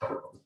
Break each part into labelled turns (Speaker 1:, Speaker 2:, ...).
Speaker 1: Oh.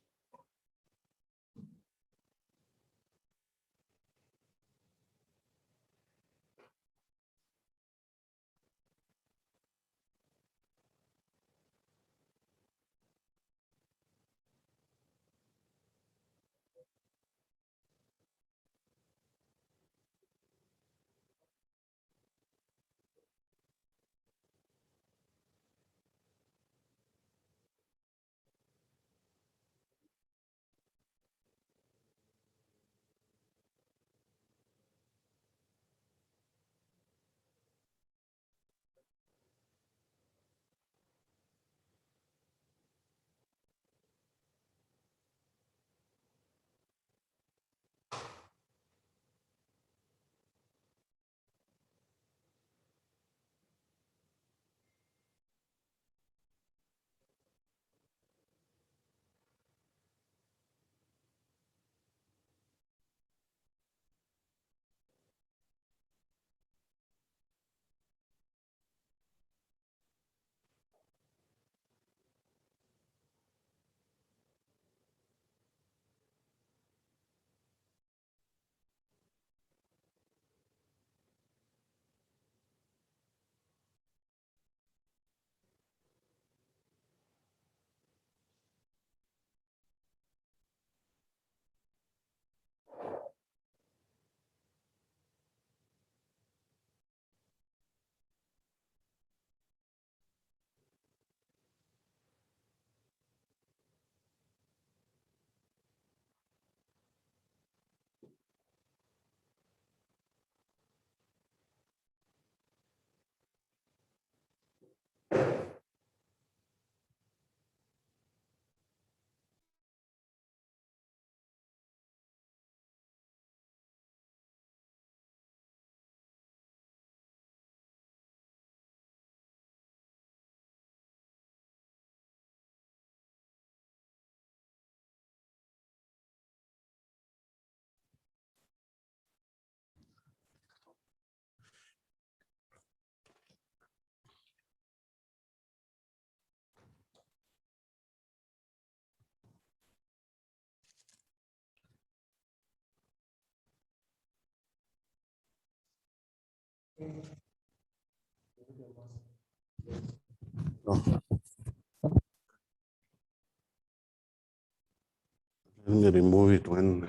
Speaker 1: Let me remove it when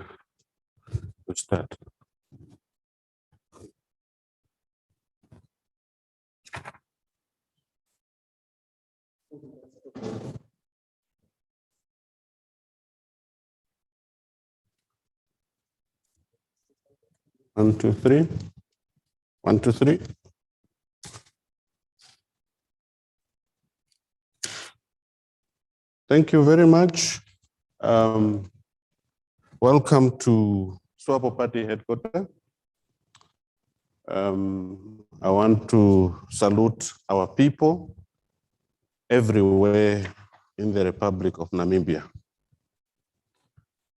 Speaker 1: we start. One, two, three. 1, 2, 3. Thank you very much. Welcome to SWAPO Party headquarters. I want to salute our people everywhere in the Republic of Namibia.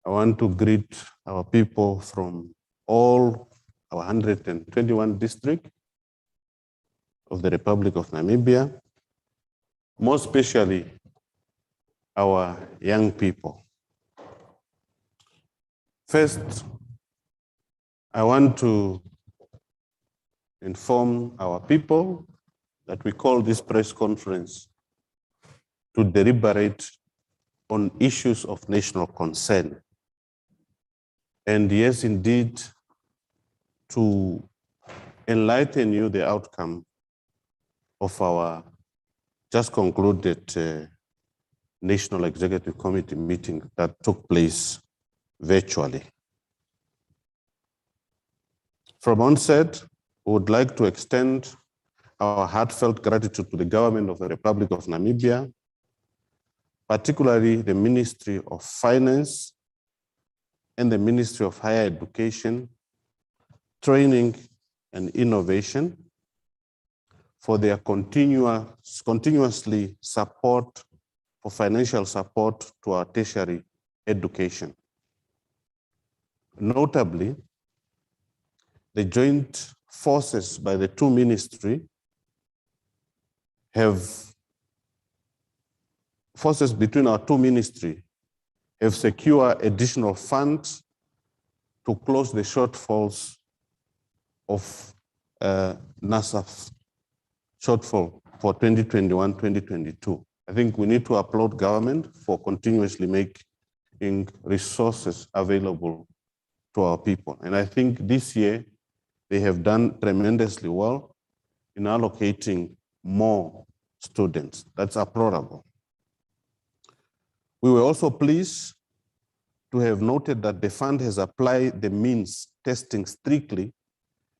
Speaker 1: I want to greet our people from all our 121 districts of the Republic of Namibia, more especially our young people. First, I want to inform our people that we call this press conference to deliberate on issues of national concern. And yes, indeed, to enlighten you the outcome of our just concluded National Executive Committee meeting that took place virtually. From onset, we would like to extend our heartfelt gratitude to the government of the Republic of Namibia, particularly the Ministry of Finance and the Ministry of Higher Education, Training and Innovation for their continuously support for financial support to our tertiary education. Notably, the joint forces by the two ministries forces between our two ministries have secured additional funds to close the shortfalls of NASAF shortfall for 2021-2022. I think we need to applaud government for continuously making resources available to our people. And I think this year they have done tremendously well in allocating more students. That's applaudable. We were also pleased to have noted that the fund has applied the means testing strictly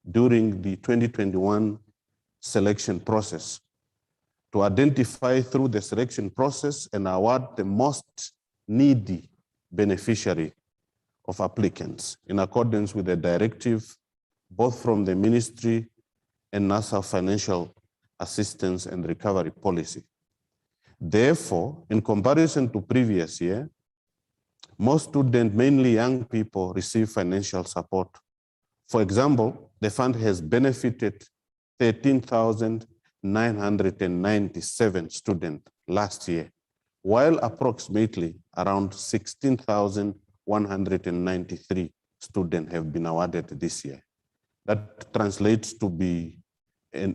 Speaker 1: during the 2021 selection process to identify through the selection process and award the most needy beneficiary of applicants in accordance with the directive both from the Ministry and NASA Financial Assistance and Recovery Policy. Therefore, in comparison to previous year, most students, mainly young people, receive financial support. For example, the fund has benefited 13,997 students last year, while approximately around 16,193 students have been awarded this year. That translates to be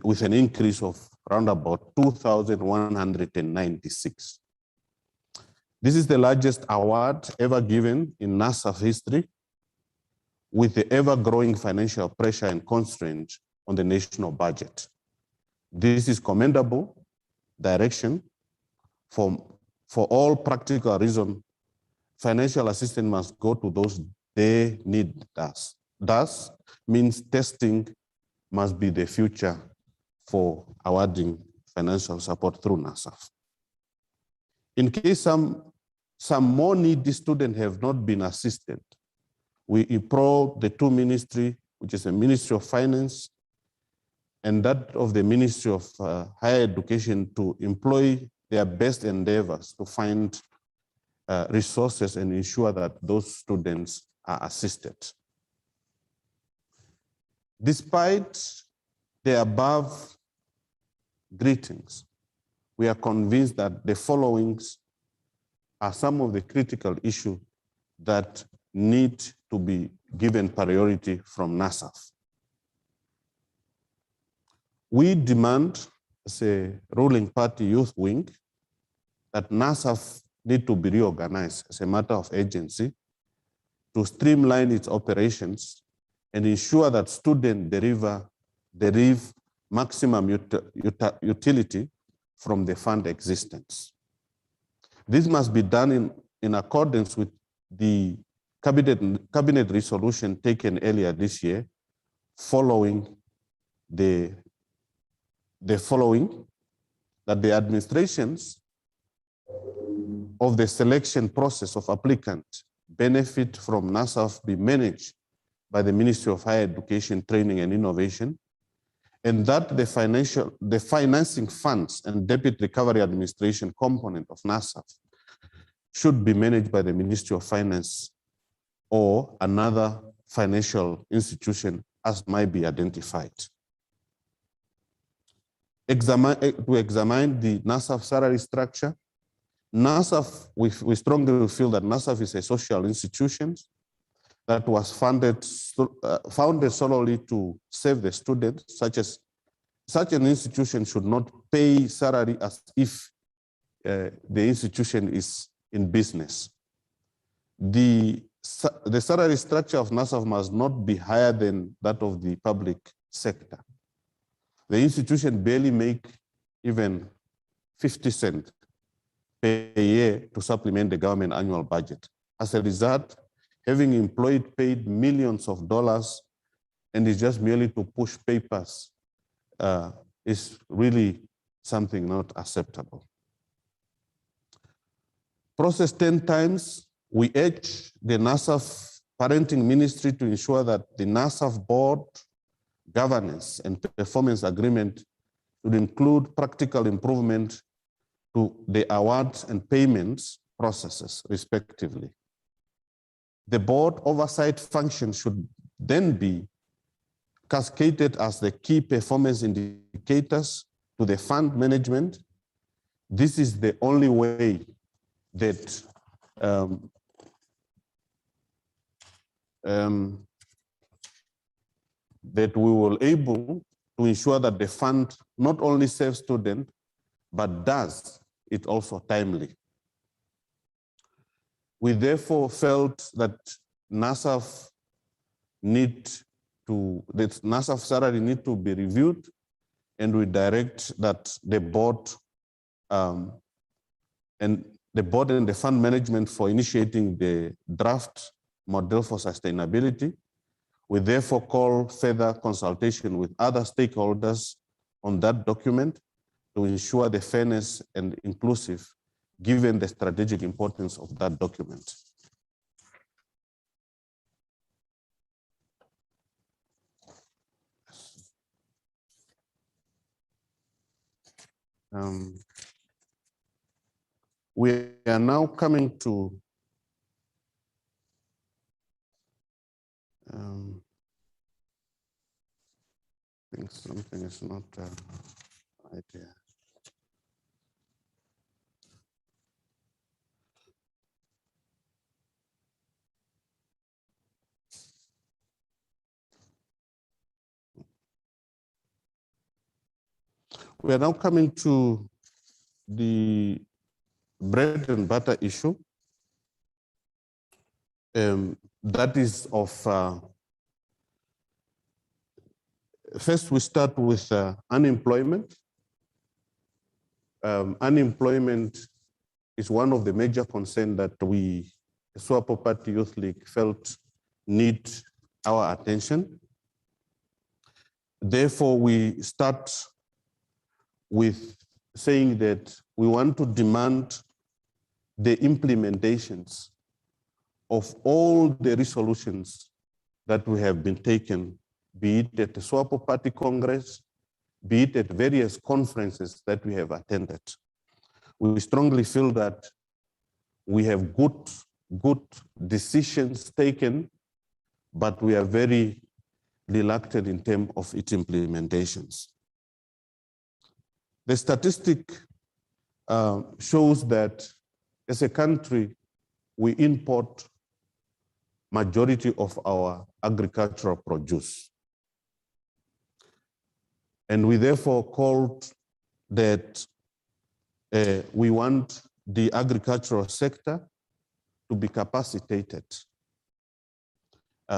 Speaker 1: with an increase of around about 2,196. This is the largest award ever given in NASA history, with the ever-growing financial pressure and constraints on the national budget. This is commendable direction. For all practical reasons, financial assistance must go to those they need us. Thus means testing must be the future for awarding financial support through NASA. In case some more needy students have not been assisted, we implore the two ministries, which is the Ministry of Finance and that of the Ministry of Higher Education, to employ their best endeavors to find resources and ensure that those students are assisted. Despite the above greetings, we are convinced that the following are some of the critical issues that need to be given priority from NASA. We demand, as a ruling party youth wing, that NASA need to be reorganized as a matter of urgency to streamline its operations and ensure that students derive maximum utility from the fund existence. This must be done in accordance with the cabinet resolution taken earlier this year, following that the administrations of the selection process of applicants benefit from NASA be managed by the Ministry of Higher Education, Training and Innovation, and that the financing funds and debt recovery administration component of NASA should be managed by the Ministry of Finance or another financial institution as might be identified. To examine the NASAF salary structure, NASAF, we strongly feel that NASAF is a social institution that was founded solely to serve the students. Such an institution should not pay salary as if the institution is in business. The salary structure of NASAF must not be higher than that of the public sector. The institution barely make even 50 cents per year to supplement the government annual budget. As a result, having employed paid millions of dollars and is just merely to push papers is really something not acceptable. Process 10 times, we urge the NASAF parenting ministry to ensure that the NASAF board governance and performance agreement should include practical improvement to the awards and payments processes, respectively. The board oversight function should then be cascaded as the key performance indicators to the fund management. This is the only way that that we will able to ensure that the fund not only saves students, but does it also timely. We therefore felt that NASAF salary need to be reviewed, and we direct that the board and the fund management for initiating the draft model for sustainability. We therefore call further consultation with other stakeholders on that document to ensure the fairness and inclusive, given the strategic importance of that document. We are now coming to I think something is not right here. We are now coming to the bread and butter issue. That is of, first we start with unemployment. Unemployment is one of the major concerns that we, SWAPO Party Youth League, felt need our attention. Therefore, we start with saying that we want to demand the implementations of all the resolutions that we have been taken, be it at the SWAPO Party Congress, be it at various conferences that we have attended. We strongly feel that we have good decisions taken, but we are very reluctant in terms of its implementations. The statistic shows that as a country, we import majority of our agricultural produce. And we therefore called that we want the agricultural sector to be capacitated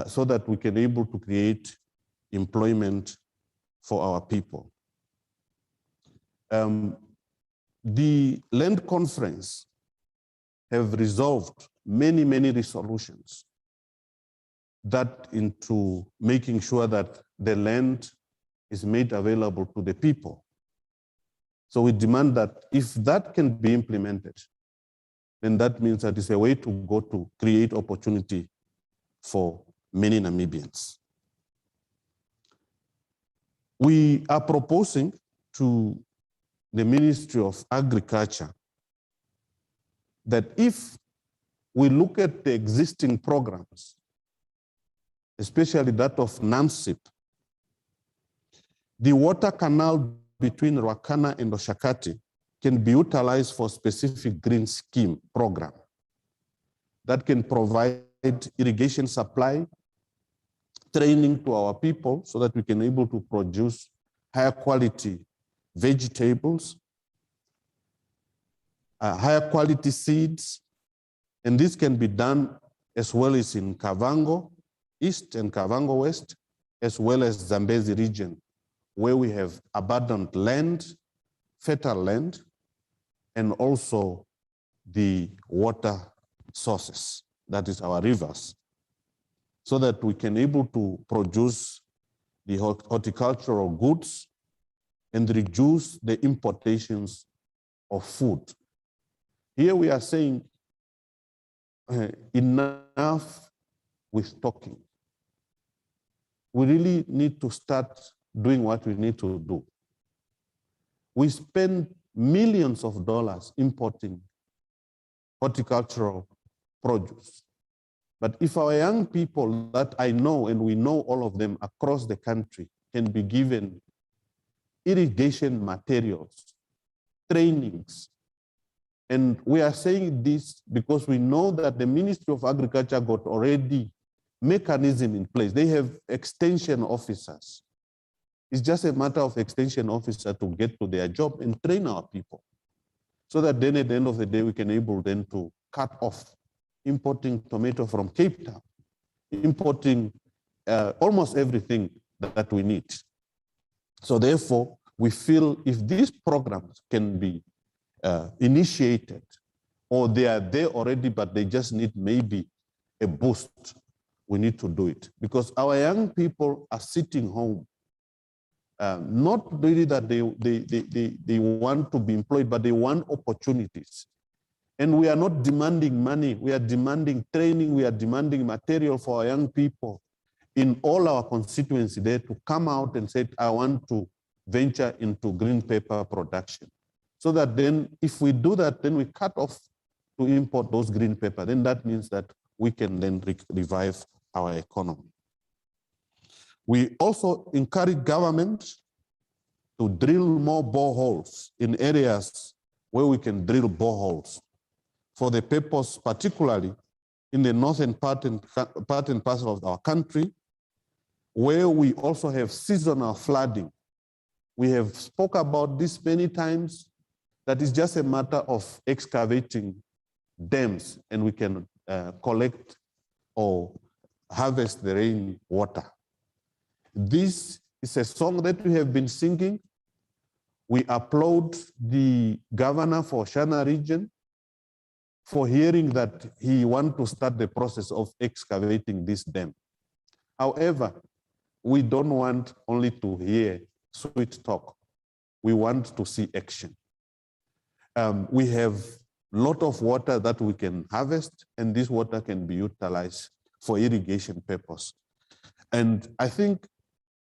Speaker 1: so that we can able to create employment for our people. The Land Conference have resolved many resolutions that into making sure that the land is made available to the people. So we demand that if that can be implemented, then that means that it's a way to go to create opportunity for many Namibians. We are proposing to the Ministry of Agriculture that if we look at the existing programs, especially that of NAMSIP, the water canal between Ruakana and Oshakati can be utilized for specific green scheme program that can provide irrigation supply, training to our people so that we can able to produce higher quality vegetables, higher quality seeds, and this can be done as well as in Kavango East and Kavango West, as well as Zambezi region, where we have abundant land, fertile land, and also the water sources, that is our rivers, so that we can able to produce the horticultural goods and reduce the importations of food. Here we are saying enough with talking. We really need to start doing what we need to do. We spend millions of dollars importing horticultural produce. But if our young people that I know, and we know all of them across the country, can be given irrigation materials, trainings, and we are saying this because we know that the Ministry of Agriculture got already mechanism in place. They have extension officers. It's just a matter of extension officer to get to their job and train our people, so that then at the end of the day, we can able then to cut off importing tomato from Cape Town, importing almost everything that we need. So therefore, we feel if these programs can be initiated, or they are there already, but they just need maybe a boost, we need to do it. Because our young people are sitting home, not really that they want to be employed, but they want opportunities. And we are not demanding money, we are demanding training, we are demanding material for our young people in all our constituency there to come out and say, I want to venture into green paper production. So that then if we do that, then we cut off to import those green paper, then that means that we can then revive our economy. We also encourage government to drill more boreholes in areas where we can drill boreholes for the purpose, particularly in the northern part and parcel of our country, where we also have seasonal flooding. We have spoke about this many times, that is just a matter of excavating dams and we can collect or harvest the rain water. This is a song that we have been singing. We applaud the governor for Shana region for hearing that he wants to start the process of excavating this dam. However, we don't want only to hear sweet talk. We want to see action. We have a lot of water that we can harvest, and this water can be utilized for irrigation purpose. And I think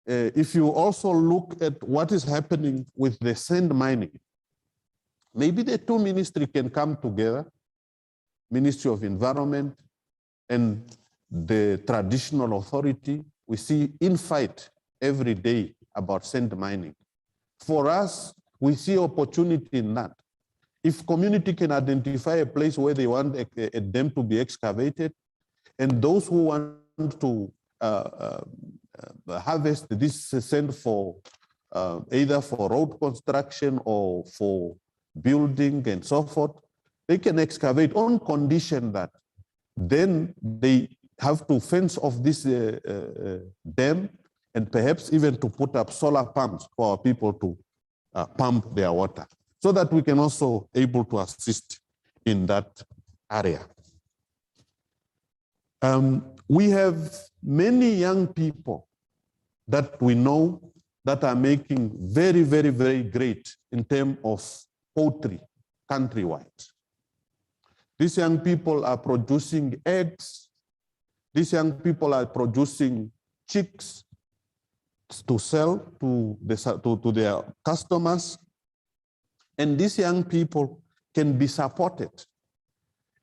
Speaker 1: if you also look at what is happening with the sand mining, maybe the two ministries can come together, Ministry of Environment and the traditional authority. We see infight every day about sand mining. For us, we see opportunity in that. If community can identify a place where they want a dam to be excavated, and those who want to harvest this sand for either for road construction or for building and so forth, they can excavate on condition that then they have to fence off this dam and perhaps even to put up solar pumps for our people to pump their water, so that we can also able to assist in that area. We have many young people that we know that are making very, very, very great in terms of poultry countrywide. These young people are producing eggs. These young people are producing chicks to sell to their customers. And these young people can be supported.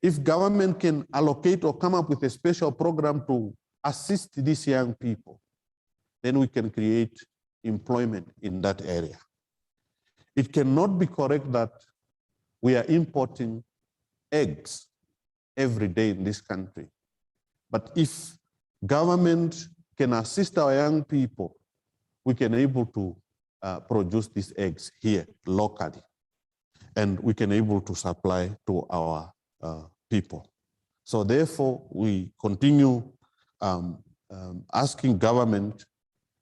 Speaker 1: If government can allocate or come up with a special program to assist these young people, then we can create employment in that area. It cannot be correct that we are importing eggs every day in this country. But if government can assist our young people, we can able to produce these eggs here locally, and we can able to supply to our people. So therefore, we continue asking government,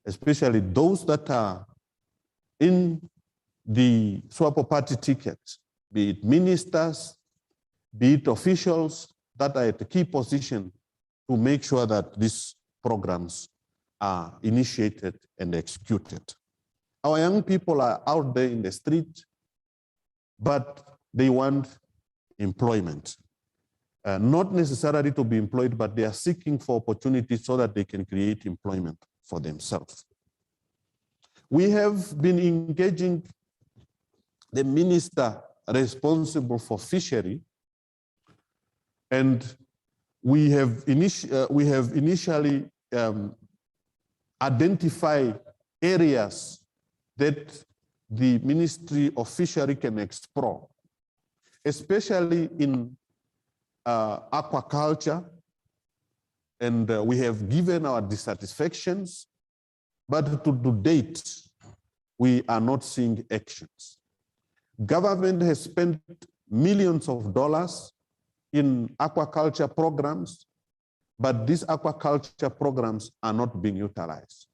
Speaker 1: especially those that are in the SWAPO party tickets, be it ministers, be it officials that are at a key position, to make sure that these programs are initiated and executed. Our young people are out there in the street, but they want employment. Not necessarily to be employed, but they are seeking for opportunities so that they can create employment for themselves. We have been engaging the minister responsible for fishery, and we have initially identified areas that the Ministry of Fishery can explore, especially in aquaculture, and we have given our dissatisfactions, but to date, we are not seeing actions. Government has spent millions of dollars in aquaculture programs, but these aquaculture programs are not being utilized.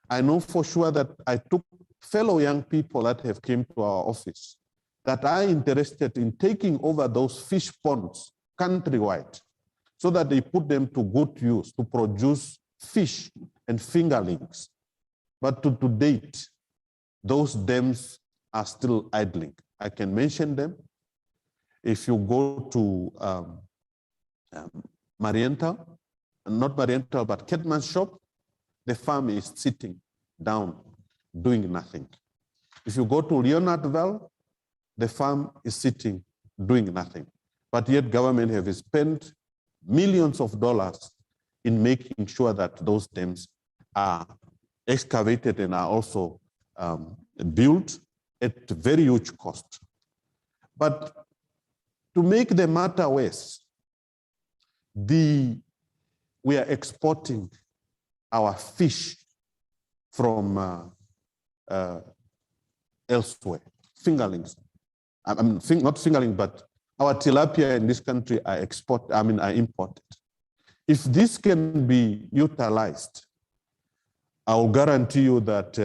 Speaker 1: I know for sure that I took fellow young people that have come to our office that are interested in taking over those fish ponds countrywide so that they put them to good use to produce fish and fingerlings. But to date, those dams are still idling. I can mention them. If you go to Marienthal, not Marienthal, but Ketman's shop, the farm is sitting down, doing nothing. If you go to Leonardville, the farm is sitting, doing nothing. But yet government have spent millions of dollars in making sure that those dams are excavated and are also built at very huge cost. But to make the matter worse, we are exporting our fish from elsewhere, fingerlings. I mean, not fingerling, but our tilapia in this country are imported. If this can be utilized, I will guarantee you that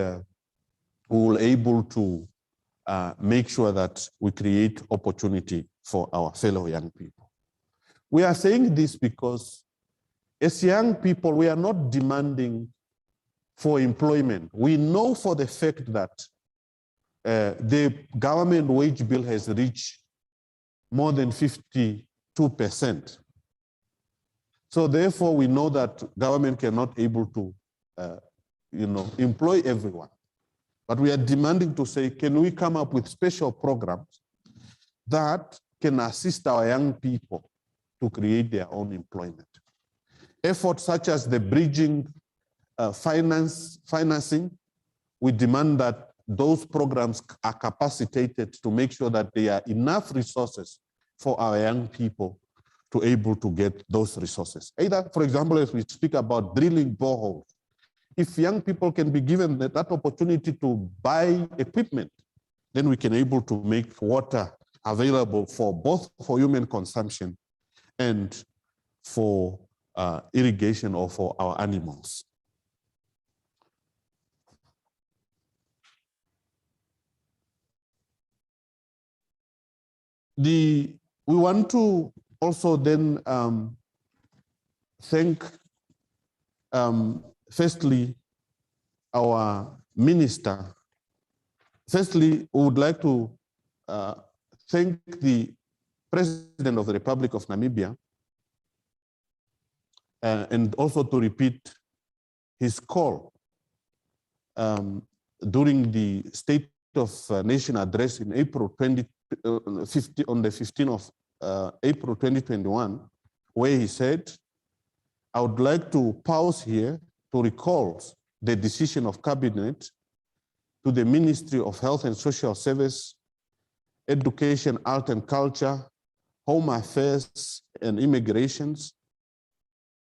Speaker 1: we will be able to make sure that we create opportunity for our fellow young people. We are saying this because as young people, we are not demanding for employment. We know for the fact that the government wage bill has reached more than 52%. So therefore, we know that government cannot able to employ everyone. But we are demanding to say, can we come up with special programs that can assist our young people to create their own employment? Efforts such as the bridging financing, we demand that those programs are capacitated to make sure that there are enough resources for our young people to able to get those resources. Either, for example, as we speak about drilling boreholes, if young people can be given that opportunity to buy equipment, then we can able to make water available for both for human consumption and for irrigation or for our animals. We want to also then thank firstly our minister. Firstly, we would like to thank the President of the Republic of Namibia and also to repeat his call during the State of Nation address in April 2015, on the 15th of April 2021, where he said, I would like to pause here to recall the decision of Cabinet to the Ministry of Health and Social Service, Education, Art and Culture, Home Affairs and Immigrations,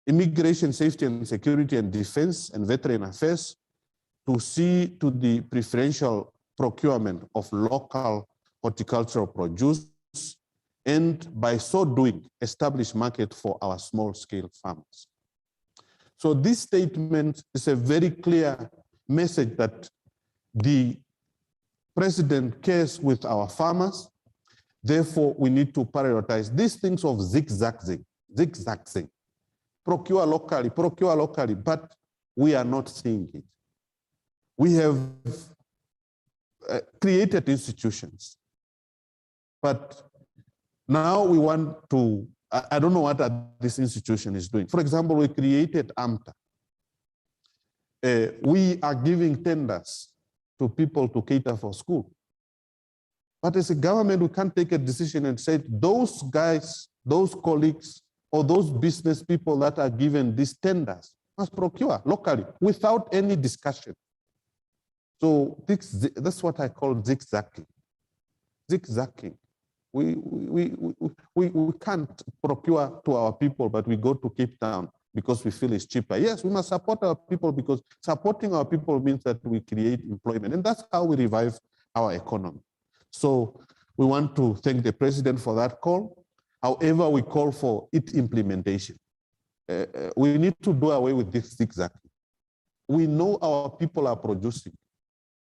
Speaker 1: Immigration, Safety and Security and Defense and Veteran Affairs to see to the preferential procurement of local horticultural produce and by so doing establish market for our small scale farmers. So this statement is a very clear message that the President cares with our farmers. Therefore, we need to prioritize these things of zigzagging, procure locally, but we are not seeing it. We have created institutions, but now we want to, I don't know what this institution is doing. For example, we created AMTA. We are giving tenders to people to cater for school. But as a government, we can't take a decision and say, those guys, those colleagues, or those business people that are given these tenders must procure locally without any discussion. So that's what I call zigzagging. We can't procure to our people, but we go to Cape Town, because we feel it's cheaper. Yes, we must support our people because supporting our people means that we create employment, and that's how we revive our economy. So we want to thank the president for that call. However, we call for its implementation. We need to do away with this zigzag. We know our people are producing,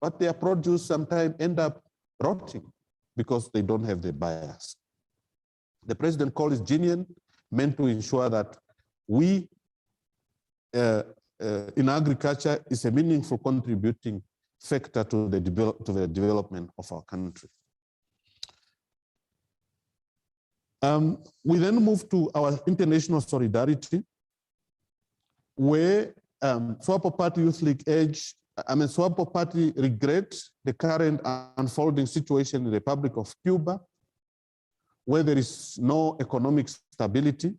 Speaker 1: but their produce sometimes end up rotting because they don't have the buyers. The president call is genuine, meant to ensure that we in agriculture is a meaningful contributing factor to the development of our country. We then move to our international solidarity, where SWAPO Party Youth League SWAPO Party regrets the current unfolding situation in the Republic of Cuba, where there is no economic stability,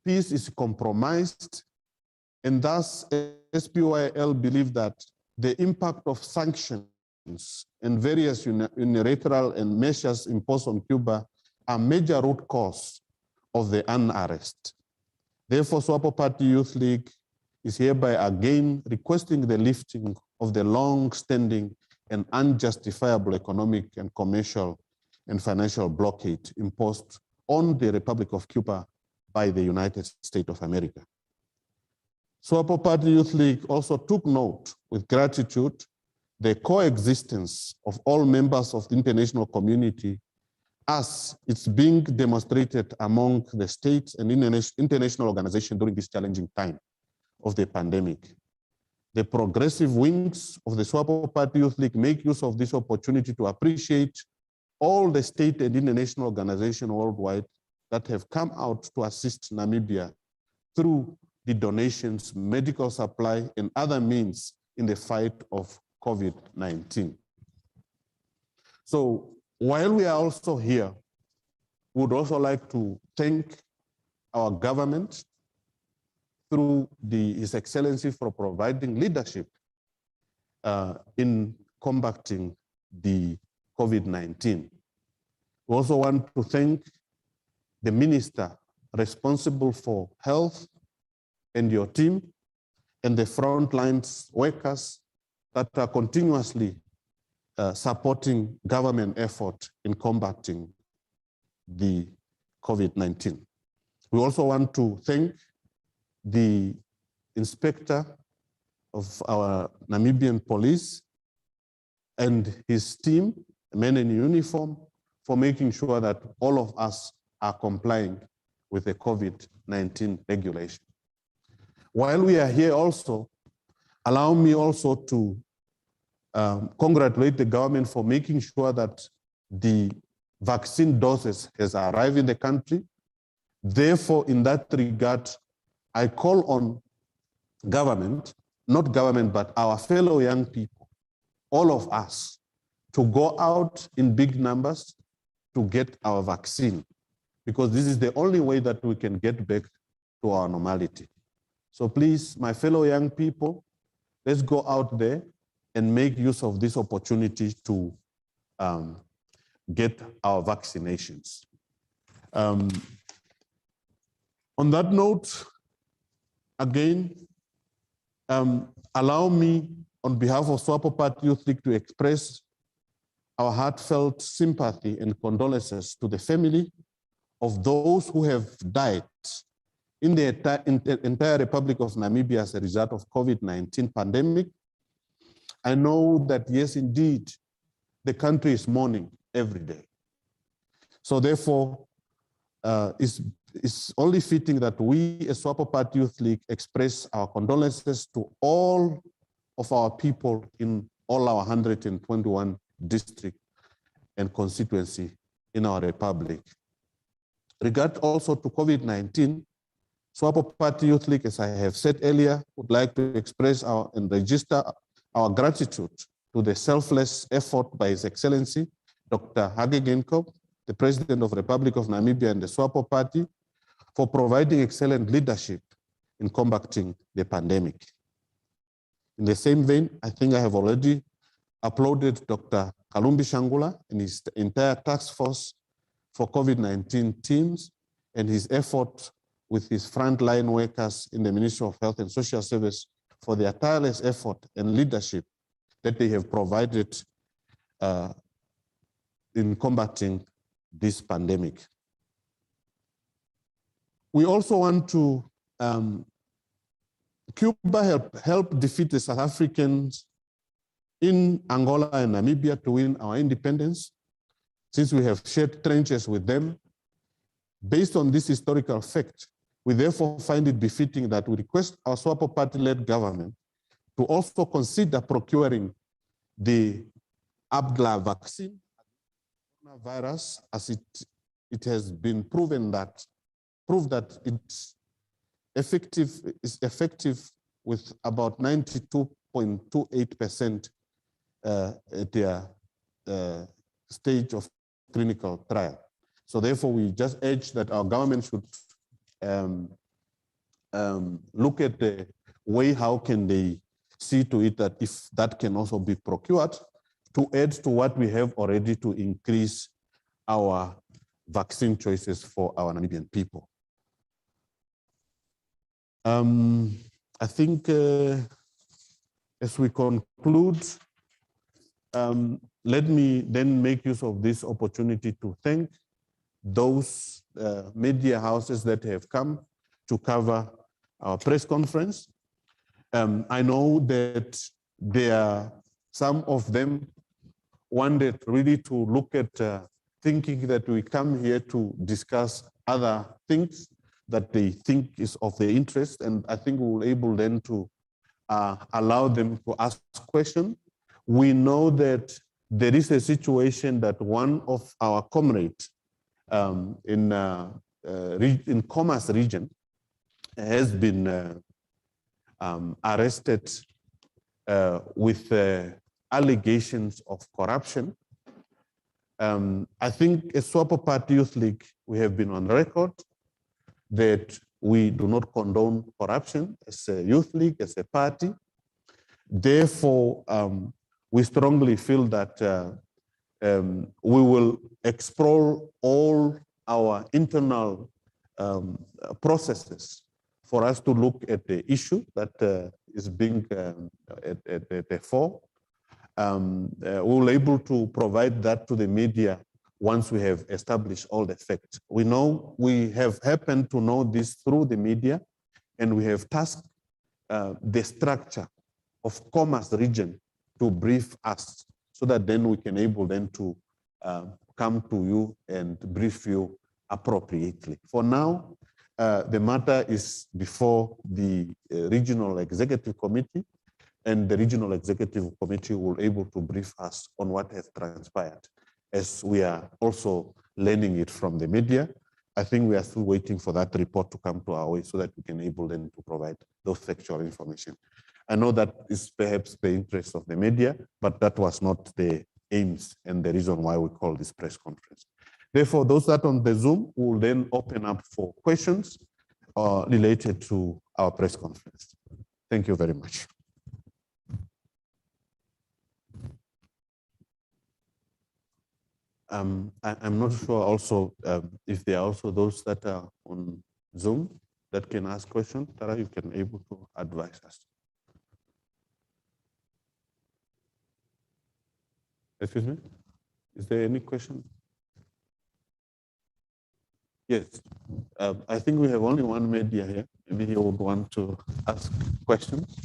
Speaker 1: peace is compromised, and thus SPYL believe that the impact of sanctions and various unilateral and measures imposed on Cuba are major root cause of the unrest. Therefore, SWAPO Party Youth League is hereby again requesting the lifting of the long-standing and unjustifiable economic and commercial and financial blockade imposed on the Republic of Cuba by the United States of America. SWAPO Party Youth League also took note with gratitude the coexistence of all members of the international community as it's being demonstrated among the states and international organizations during this challenging time of the pandemic. The progressive wings of the SWAPO Party Youth League make use of this opportunity to appreciate all the state and international organizations worldwide that have come out to assist Namibia through the donations, medical supply, and other means in the fight of COVID-19. So while we are also here, we would also like to thank our government through His Excellency for providing leadership in combating the COVID-19. We also want to thank the minister responsible for health and your team and the frontline workers that are continuously supporting government effort in combating the COVID-19. We also want to thank the inspector of our Namibian police and his team, men in uniform, for making sure that all of us are complying with the COVID-19 regulation. While we are here also, allow me also to congratulate the government for making sure that the vaccine doses has arrived in the country. Therefore, in that regard, I call on government, not government, but our fellow young people, all of us, to go out in big numbers to get our vaccine, because this is the only way that we can get back to our normality. So please, my fellow young people, let's go out there and make use of this opportunity to get our vaccinations. On that note, again, allow me on behalf of SWAPO Party Youth League to express our heartfelt sympathy and condolences to the family of those who have died in the entire Republic of Namibia as a result of COVID-19 pandemic. I know that, yes, indeed, the country is mourning every day. So therefore, it's only fitting that we as SWAPO Party Youth League express our condolences to all of our people in all our 121 district and constituency in our republic. Regard also to COVID-19, SWAPO Party Youth League, as I have said earlier, would like to express and register our gratitude to the selfless effort by His Excellency, Dr. Hage Geingob, the President of the Republic of Namibia and the SWAPO Party, for providing excellent leadership in combating the pandemic. In the same vein, I think I have already applauded Dr. Kalumbi Shangula and his entire task force for COVID-19 teams and his effort with his frontline workers in the Ministry of Health and Social Service for their tireless effort and leadership that they have provided in combating this pandemic. We also want to, Cuba help defeat the South Africans in Angola and Namibia to win our independence, since we have shared trenches with them. Based on this historical fact, we therefore find it befitting that we request our SWAPO party-led government to also consider procuring the ABGLA vaccine, coronavirus, as it has been proven that it's is effective with about 92.28% at their stage of clinical trial. So therefore, we just urge that our government should look at the way how can they see to it that if that can also be procured to add to what we have already to increase our vaccine choices for our Namibian people. I think as we conclude, let me then make use of this opportunity to thank those media houses that have come to cover our press conference. I know that some of them wanted really to look at thinking that we come here to discuss other things that they think is of their interest, and I think we will able then to allow them to ask questions. We know that there is a situation that one of our comrades in Commerce region has been arrested with allegations of corruption. I think as SWAPO Party Youth League, we have been on record that we do not condone corruption as a youth league, as a party. Therefore, we strongly feel that we will explore all our internal processes for us to look at the issue that is being at the fore. We will be able to provide that to the media once we have established all the facts. We know we have happened to know this through the media, and we have tasked the structure of Commerce region to brief us, so that then we can able then to come to you and brief you appropriately. For now, the matter is before the Regional Executive Committee, and the Regional Executive Committee will able to brief us on what has transpired, as we are also learning it from the media. I think we are still waiting for that report to come to our way so that we can able then to provide those factual information. I know that is perhaps the interest of the media, but that was not the aims and the reason why we call this press conference. Therefore, those that on the Zoom will then open up for questions related to our press conference. Thank you very much. I'm not sure also if there are also those that are on Zoom that can ask questions. Tara, you can able to advise us. Excuse me? Is there any question? Yes. I think we have only one media here. Maybe you would want to ask questions.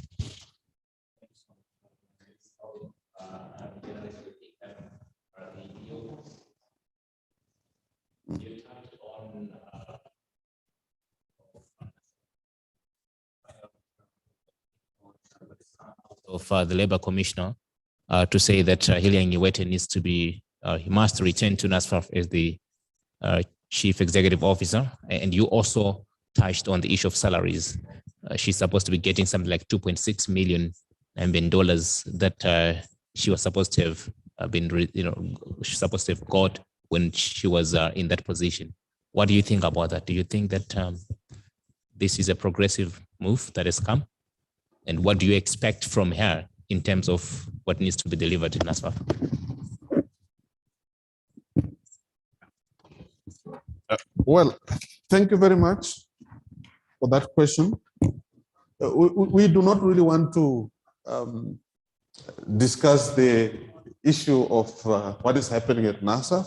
Speaker 1: You touched on
Speaker 2: of the Labour Commissioner to say that Hiliang Iwete needs to be, he must return to NASFAF as the Chief Executive Officer. And you also touched on the issue of salaries. She's supposed to be getting something like $2.6 million that she was supposed to have been, she's supposed to have got when she was in that position. What do you think about that? Do you think that this is a progressive move that has come? And what do you expect from her in terms of what needs to be delivered in NASFAF?
Speaker 1: Well, thank you very much. for that question. We do not really want to discuss the issue of what is happening at NASA.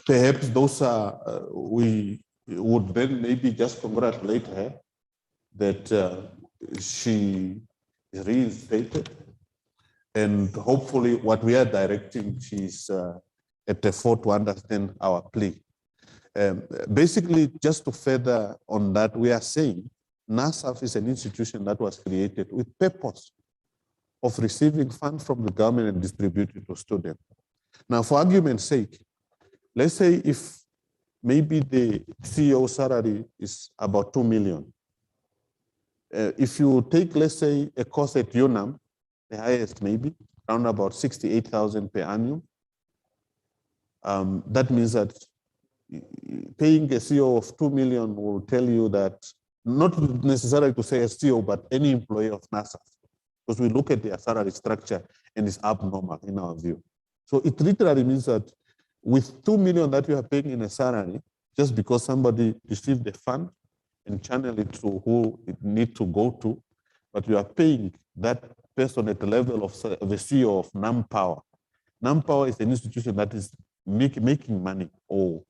Speaker 1: Perhaps those are, we would then maybe just congratulate her that she is reinstated. And hopefully what we are directing, she's at the fore to understand our plea. Basically, just to further on that, we are saying NASAF is an institution that was created with purpose of receiving funds from the government and distributing to students. Now, for argument's sake, let's say if maybe the CEO salary is about 2 million. If you take, let's say, a course at UNAM, the highest maybe, around about 68,000 per annum, that means that paying a CEO of 2 million will tell you that, not necessarily to say a CEO, but any employee of NASA, because we look at their salary structure and it's abnormal in our view. So it literally means that with 2 million that you are paying in a salary, just because somebody received the fund and channel it to who it need to go to, but you are paying that person at the level of the CEO of NamPower. NamPower is an institution that is making money, or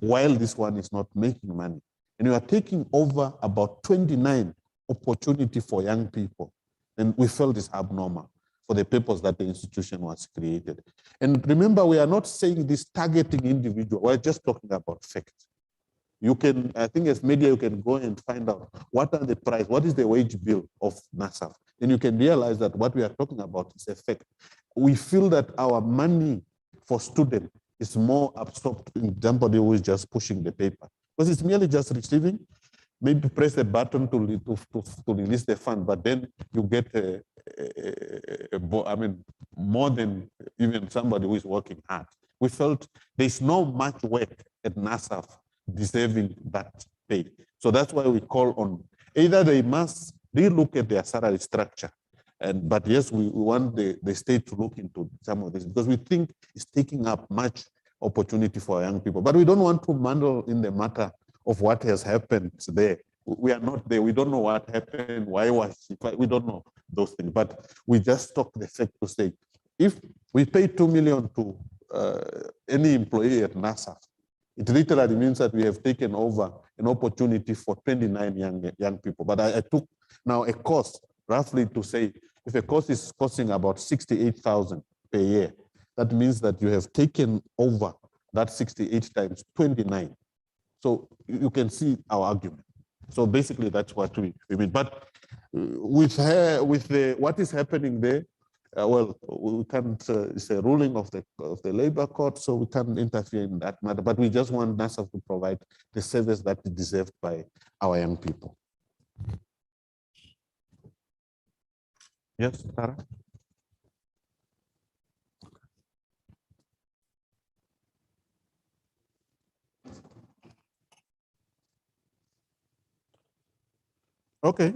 Speaker 1: while this one is not making money. And you are taking over about 29 opportunity for young people. And we felt it's abnormal for the purpose that the institution was created. And remember, we are not saying this targeting individual, we're just talking about facts. You can, I think as media, you can go and find out what are the price, what is the wage bill of NASA. And you can realize that what we are talking about is a fact. We feel that our money for students is more absorbed in somebody who is just pushing the paper. Because it's merely just receiving, maybe press a button to release the fund, but then you get more than even somebody who is working hard. We felt there's no much work at NASA deserving that pay. So that's why we call on either they must relook at their salary structure. But yes, we want the state to look into some of this because we think it's taking up much opportunity for young people. But we don't want to meddle in the matter of what has happened there. We are not there. We don't know what happened. Why was she? We don't know those things. But we just talk the fact to say, if we pay 2 million to any employee at NASA, it literally means that we have taken over an opportunity for 29 young people. But I took now a cost roughly to say, if a course is costing about 68,000 per year, that means that you have taken over that 68 times 29. So you can see our argument. So basically that's what we mean. But with her, what is happening there, well, we can't, it's a ruling of the labor court, so we can't interfere in that matter, but we just want NASA to provide the service that is deserved by our young people. Yes, Tara? Okay.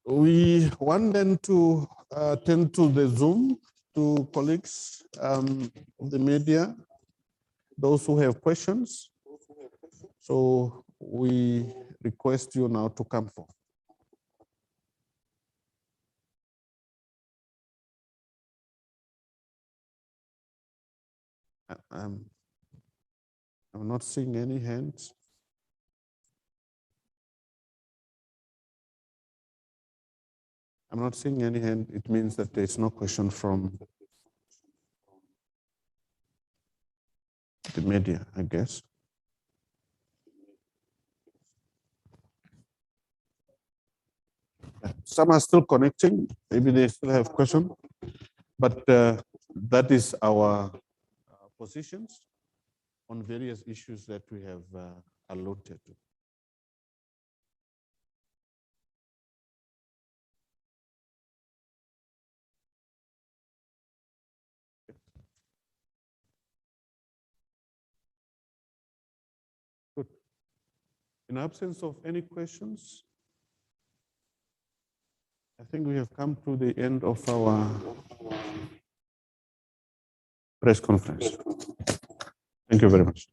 Speaker 1: We want them to attend to the Zoom to colleagues of the media, those who have questions. So we request you now to come forth. I'm not seeing any hands. I'm not seeing any hand. It means that there's no question from the media, I guess. Some are still connecting. Maybe they still have questions. But that is our positions on various issues that we have alluded to. Good. In absence of any questions, I think we have come to the end of our press conference. Thank you very much.